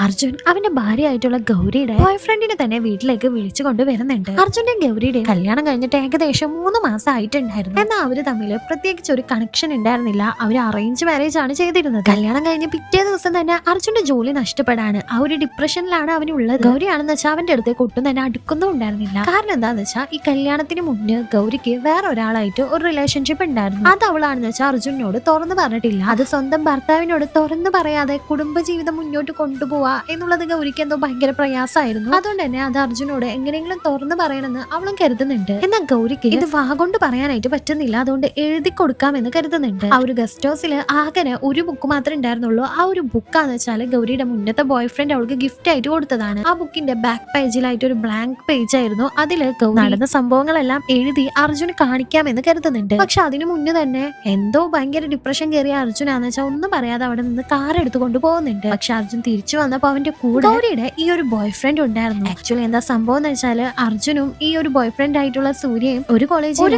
അർജുൻ അവന്റെ ഭാര്യയായിട്ടുള്ള ഗൗരിയുടെ ബോയ് ഫ്രണ്ടിനെ തന്നെ വീട്ടിലേക്ക് വിളിച്ചു കൊണ്ടുവരുന്നുണ്ട്. അർജുന്റെയും ഗൗരിയുടെയും കല്യാണം കഴിഞ്ഞിട്ട് ഏകദേശം 3 മാസം ആയിട്ടുണ്ടായിരുന്നു. എന്നാൽ അവര് തമ്മിൽ പ്രത്യേകിച്ച് ഒരു കണക്ഷൻ ഉണ്ടായിരുന്നില്ല. അവര് അറേഞ്ച് മാരേജ് ആണ് ചെയ്തിരുന്നത്. കല്യാണം കഴിഞ്ഞ് പിറ്റേ ദിവസം തന്നെ അർജുന്റെ ജോലി നഷ്ടപ്പെടാണ്. ആ ഒരു ഡിപ്രഷനിലാണ് അവനുള്ളത്. ഗൗരിയാണെന്ന് വെച്ചാൽ അവന്റെ അടുത്തേക്ക് ഒട്ടും തന്നെ അടുക്കൊന്നും ഉണ്ടായിരുന്നില്ല. കാരണം എന്താന്ന് വെച്ചാൽ ഈ കല്യാണത്തിന് മുന്നേ ഗൗരിക്ക് വേറെ ഒരാളായിട്ട് ഒരു റിലേഷൻഷിപ്പ് ഉണ്ടായിരുന്നു. അത് അവളാണെന്ന് വെച്ചാൽ അർജുനോട് തുറന്നു പറഞ്ഞിട്ടില്ല. അത് സ്വന്തം ഭർത്താവിനോട് തുറന്നു പറയാതെ കുടുംബജീവിതം മുന്നോട്ട് കൊണ്ടുപോവാ എന്നുള്ളത് ഗൗരിക്ക് എന്തോ ഭയങ്കര പ്രയാസമായിരുന്നു. അതുകൊണ്ട് തന്നെ അത് അർജുനോട് എങ്ങനെയെങ്കിലും തുറന്നു പറയണമെന്ന് അവളും കരുതുന്നുണ്ട്. എന്നാൽ ഗൗരിക്ക് ഇത് വാഗൊണ്ട് പറയാനായിട്ട് പറ്റുന്നില്ല. അതുകൊണ്ട് എഴുതി കൊടുക്കാമെന്ന് കരുതുന്നുണ്ട്. ആ ഒരു ഗസ്റ്റ് ഹൗസിൽ ആകെ ഒരു ബുക്ക് മാത്രമേ ഉണ്ടായിരുന്നുള്ളൂ. ആ ഒരു ബുക്കാന്ന് വെച്ചാൽ ഗൗരിയുടെ മുന്നത്തെ ബോയ് ഫ്രണ്ട് അവൾക്ക് ഗിഫ്റ്റ് ആയിട്ട് കൊടുത്തതാണ്. ആ ബുക്കിന്റെ ബാക്ക് പേജിലായിട്ട് ഒരു ബ്ലാങ്ക് പേജ് ആയിരുന്നു. അതില് നടന്ന സംഭവങ്ങളെല്ലാം എഴുതി അർജുന് കാണിക്കാമെന്ന് കരുതുന്നുണ്ട്. പക്ഷെ അതിനു മുന്നേ തന്നെ എന്തോ ഭയങ്കര ഡിപ്രഷൻ കയറിയ അർജുനാന്ന് വെച്ചാൽ ഒന്നും പറയാതെ അവിടെ നിന്ന് കാർ എടുത്തുകൊണ്ട് പോകുന്നുണ്ട്. പക്ഷെ അർജുൻ തിരിച്ചു വന്നപ്പോ അവന്റെ കൂടെ ഗൗരിയുടെ ഈ ഒരു ബോയ് ഫ്രണ്ട് ഉണ്ടായിരുന്നു. ആക്ച്വലി എന്താ സംഭവം എന്ന് വെച്ചാല് അർജുനും ഈ ഒരു ബോയ് ഫ്രണ്ട് ആയിട്ടുള്ള സൂര്യയും ഒരു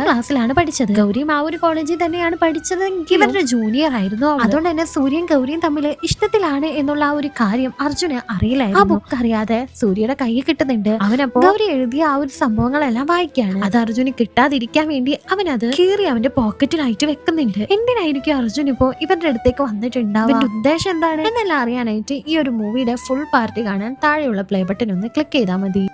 ക്ലാസ്സിലാണ് പഠിച്ചത്. ഗൗരിയും ആ ഒരു കോളേജിൽ തന്നെയാണ് പഠിച്ചതെങ്കിൽ ഇവരുടെ ജൂനിയർ ആയിരുന്നു. അതുകൊണ്ട് തന്നെ സൂര്യയും ഗൗരിയും തമ്മിൽ ഇഷ്ടത്തിലാണ് എന്നുള്ള ആ ഒരു കാര്യം അർജുന് അറിയില്ലായിരുന്നു. ആ ബുക്ക് അറിയാതെ സൂര്യയുടെ കൈ കിട്ടുന്നുണ്ട്. അവനപ്പോ ഗൗരി എഴുതിയ ആ ഒരു സംഭവങ്ങളെല്ലാം വായിക്കാണ്. അത് അർജുന് കിട്ടാതിരിക്കാൻ വേണ്ടി അവനത് കീറി അവന്റെ പോക്കറ്റിലായിട്ട് വെക്കുന്നുണ്ട്. എന്തിനായിരിക്കും അർജുൻ ഇപ്പോ ഇവരുടെ അടുത്തേക്ക് വന്നിട്ടുണ്ടാവും? അവന്റെ ഉദ്ദേശം എന്താണ് എന്നെല്ലാം അറിയാനായിട്ട് ഈ ഒരു മൂവിയുടെ ഫുൾ പാർട്ടി കാണാൻ താഴെയുള്ള പ്ലേ ബട്ടൺ ഒന്ന് ക്ലിക്ക് ചെയ്താൽ മതി.